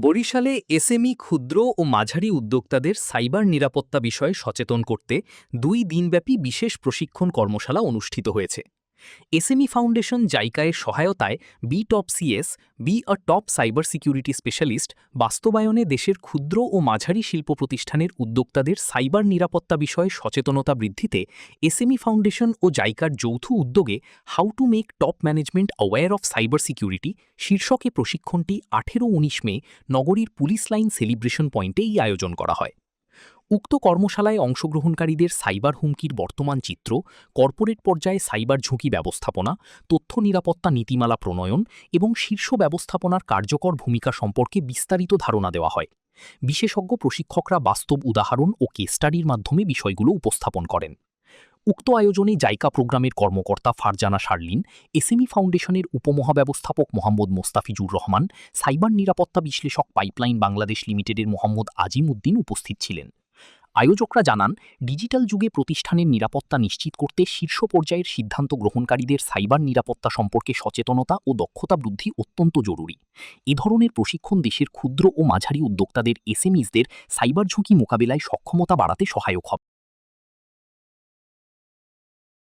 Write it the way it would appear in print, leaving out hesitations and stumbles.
বরিশালে এসএমই ক্ষুদ্র ও মাঝারি উদ্যোক্তাদের সাইবার নিরাপত্তা বিষয়ে সচেতন করতে ২ দিনব্যাপী বিশেষ প্রশিক্ষণ কর্মশালা অনুষ্ঠিত হয়েছে। এসএমই ফাউন্ডেশন জাইকায়ের সহায়তায় বিটপসিএস be a top cyber security specialist বাস্তবায়নে দেশের ক্ষুদ্র ও মাঝারি শিল্প প্রতিষ্ঠানের উদ্যোক্তাদের সাইবার নিরাপত্তা বিষয়ে সচেতনতা বৃদ্ধিতে এসএমই ফাউন্ডেশন ও জাইকার যৌথ উদ্যোগে how to make top management aware of cyber security শীর্ষকে প্রশিক্ষণটি ১৮-১৯ মে নগরীর পুলিশ লাইন সেলিব্রেশন পয়েন্টে এই আয়োজন করা হয়। উক্ত কর্মশালায় অংশগ্রহণকারীদের সাইবার হুমকির বর্তমান চিত্র, কর্পোরেট পর্যায়ে সাইবার ঝুঁকি ব্যবস্থাপনা, তথ্য নিরাপত্তা নীতিমালা প্রণয়ন এবং শীর্ষ ব্যবস্থাপনার কার্যকর ভূমিকা সম্পর্কে বিস্তারিত ধারণা দেওয়া হয়। বিশেষজ্ঞ প্রশিক্ষকরা বাস্তব উদাহরণ ও কেস স্টাডির মাধ্যমে বিষয়গুলো উপস্থাপন করেন। উক্ত আয়োজনে জাইকা প্রোগ্রামের কর্মকর্তা ফারজানা শারলিন, এসএমই ফাউন্ডেশনের উপমহাব্যবস্থাপক মোহাম্মদ মোস্তাফিজুর রহমান, সাইবার নিরাপত্তা বিশ্লেষক পাইপলাইন বাংলাদেশ লিমিটেডের মোহাম্মদ আজিম উদ্দিন উপস্থিত ছিলেন। আয়োজকরা জানান, ডিজিটাল যুগে প্রতিষ্ঠানের নিরাপত্তা নিশ্চিত করতে শীর্ষ পর্যায়ের সিদ্ধান্ত গ্রহণকারীদের সাইবার নিরাপত্তা সম্পর্কে সচেতনতা ও দক্ষতা বৃদ্ধি অত্যন্ত জরুরি। এ ধরনের প্রশিক্ষণ দেশের ক্ষুদ্র ও মাঝারি উদ্যোক্তাদের এসএমইসদের সাইবার ঝুঁকি মোকাবিলায় সক্ষমতা বাড়াতে সহায়ক হবে।